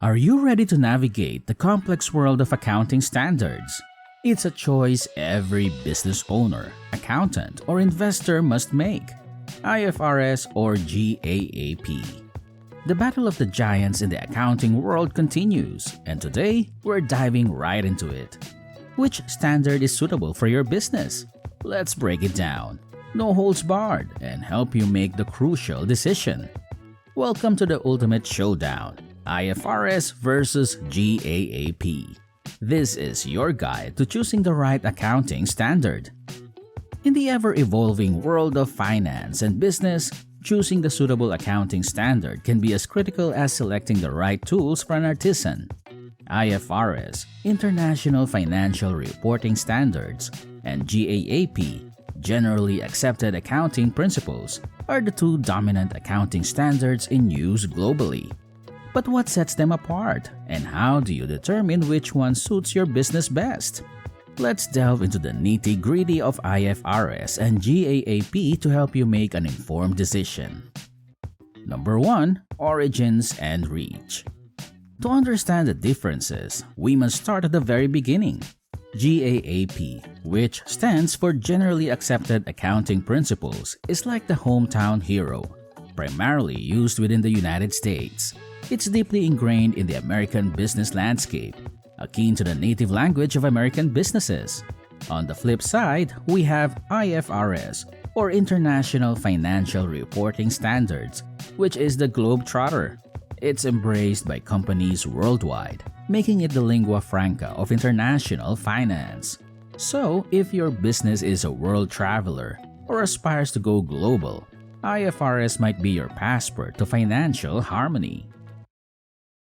Are you ready to navigate the complex world of accounting standards? It's a choice every business owner, accountant, or investor must make. IFRS or GAAP. The battle of the giants in the accounting world continues, and today we're diving right into it. Which standard is suitable for your business? Let's break it down. No holds barred and help you make the crucial decision. Welcome to the ultimate showdown, IFRS versus GAAP. This is your guide to choosing the right accounting standard. In the ever-evolving world of finance and business, choosing the suitable accounting standard can be as critical as selecting the right tools for an artisan. IFRS, International Financial Reporting Standards, and GAAP, Generally Accepted Accounting Principles, are the two dominant accounting standards in use globally. But what sets them apart, and how do you determine which one suits your business best? Let's delve into the nitty-gritty of IFRS and GAAP to help you make an informed decision. Number 1. Origins and Reach. To understand the differences, we must start at the very beginning. GAAP, which stands for Generally Accepted Accounting Principles, is like the hometown hero, primarily used within the United States. It's deeply ingrained in the American business landscape, akin to the native language of American businesses. On the flip side, we have IFRS, or International Financial Reporting Standards, which is the globetrotter. It's embraced by companies worldwide, making it the lingua franca of international finance. So, if your business is a world traveler or aspires to go global, IFRS might be your passport to financial harmony.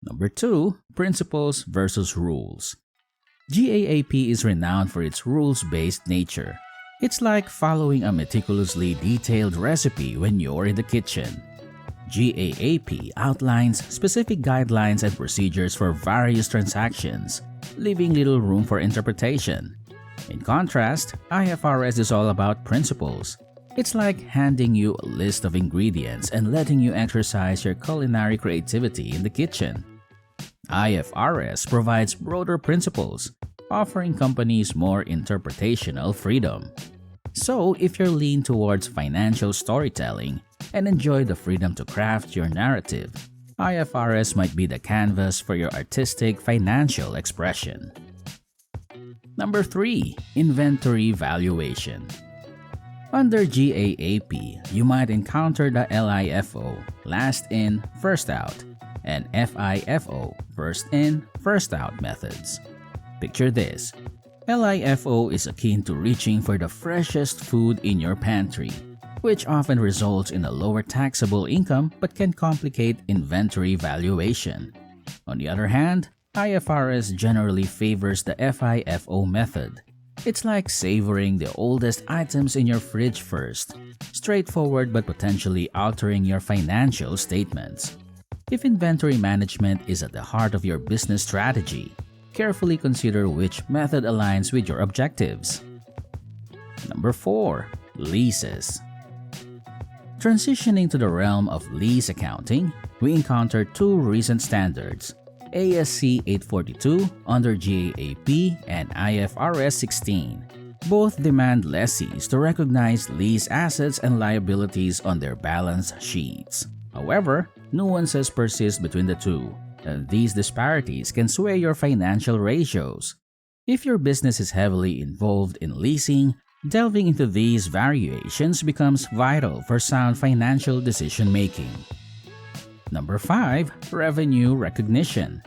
Number 2. Principles versus Rules. GAAP is renowned for its rules-based nature. It's like following a meticulously detailed recipe when you're in the kitchen. GAAP outlines specific guidelines and procedures for various transactions, leaving little room for interpretation. In contrast, IFRS is all about principles. It's like handing you a list of ingredients and letting you exercise your culinary creativity in the kitchen. IFRS provides broader principles, offering companies more interpretational freedom. So, if you're lean towards financial storytelling and enjoy the freedom to craft your narrative, IFRS might be the canvas for your artistic financial expression. Number 3. Inventory Valuation. Under GAAP, you might encounter the LIFO, last in, first out, and FIFO, first in, first out methods. Picture this. LIFO is akin to reaching for the freshest food in your pantry, which often results in a lower taxable income but can complicate inventory valuation. On the other hand, IFRS generally favors the FIFO method. It's like savoring the oldest items in your fridge first, straightforward but potentially altering your financial statements. If inventory management is at the heart of your business strategy, carefully consider which method aligns with your objectives. Number 4. Leases. Transitioning to the realm of lease accounting, we encounter two recent standards, ASC 842 under GAAP and IFRS 16. Both demand lessees to recognize lease assets and liabilities on their balance sheets. However, nuances persist between the two, and these disparities can sway your financial ratios. If your business is heavily involved in leasing, delving into these variations becomes vital for sound financial decision-making. Number 5. Revenue Recognition.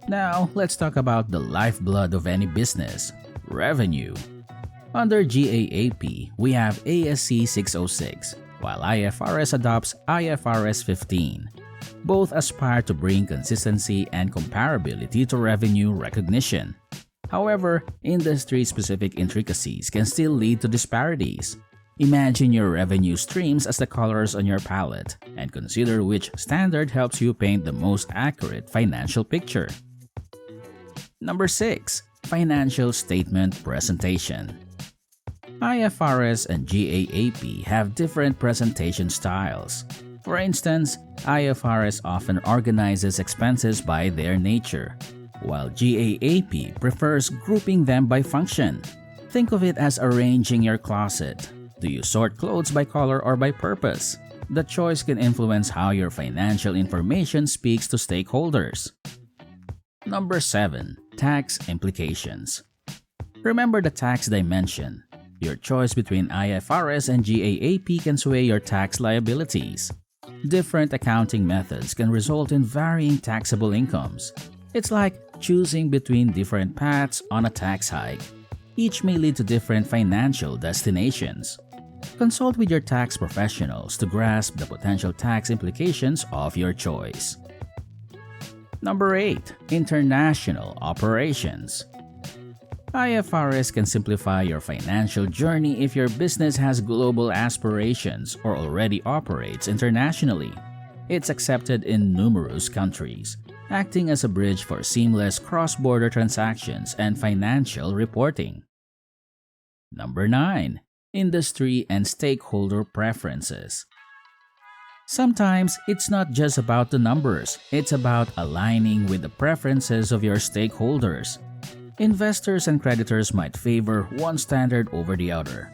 Now, let's talk about the lifeblood of any business, revenue. Under GAAP, we have ASC 606, while IFRS adopts IFRS 15. Both aspire to bring consistency and comparability to revenue recognition. However, industry-specific intricacies can still lead to disparities. Imagine your revenue streams as the colors on your palette and consider which standard helps you paint the most accurate financial picture. Number 6. Financial Statement Presentation. IFRS and GAAP have different presentation styles. For instance, IFRS often organizes expenses by their nature, while GAAP prefers grouping them by function. Think of it as arranging your closet. Do you sort clothes by color or by purpose? The choice can influence how your financial information speaks to stakeholders. Number 7. Tax implications. Remember the tax dimension. Your choice between IFRS and GAAP can sway your tax liabilities. Different accounting methods can result in varying taxable incomes. It's like choosing between different paths on a tax hike. Each may lead to different financial destinations. Consult with your tax professionals to grasp the potential tax implications of your choice. Number 8. International operations. IFRS can simplify your financial journey if your business has global aspirations or already operates internationally. It's accepted in numerous countries, acting as a bridge for seamless cross-border transactions and financial reporting. Number 9. Industry and stakeholder preferences. Sometimes it's not just about the numbers, it's about aligning with the preferences of your stakeholders. Investors and creditors might favor one standard over the other.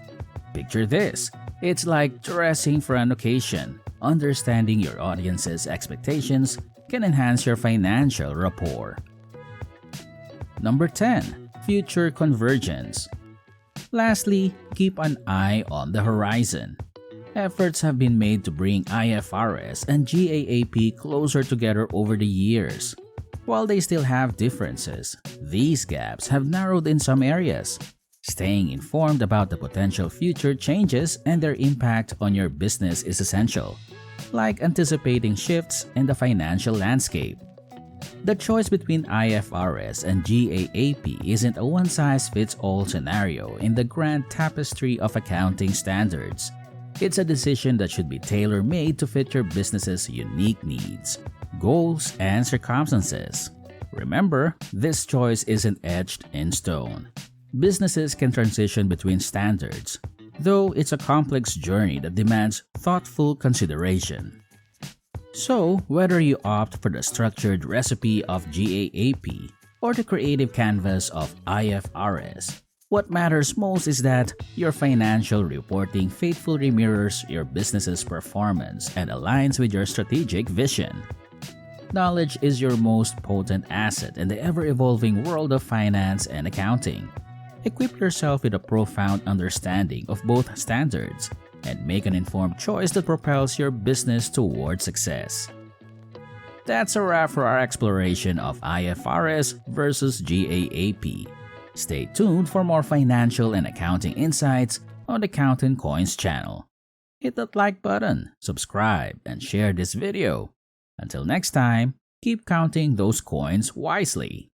Picture this: it's like dressing for an occasion. Understanding your audience's expectations can enhance your financial rapport. Number 10. Future convergence. Lastly, keep an eye on the horizon. Efforts have been made to bring IFRS and GAAP closer together over the years. While they still have differences, these gaps have narrowed in some areas. Staying informed about the potential future changes and their impact on your business is essential, like anticipating shifts in the financial landscape. The choice between IFRS and GAAP isn't a one-size-fits-all scenario in the grand tapestry of accounting standards. It's a decision that should be tailor-made to fit your business's unique needs, goals, and circumstances. Remember, this choice isn't etched in stone. Businesses can transition between standards, though it's a complex journey that demands thoughtful consideration. So, whether you opt for the structured recipe of GAAP or the creative canvas of IFRS, what matters most is that your financial reporting faithfully mirrors your business's performance and aligns with your strategic vision. Knowledge is your most potent asset in the ever-evolving world of finance and accounting. Equip yourself with a profound understanding of both standards and make an informed choice that propels your business toward success. That's a wrap for our exploration of IFRS versus GAAP. Stay tuned for more financial and accounting insights on the Kountin Koins channel. Hit that like button, subscribe, and share this video. Until next time, keep counting those coins wisely.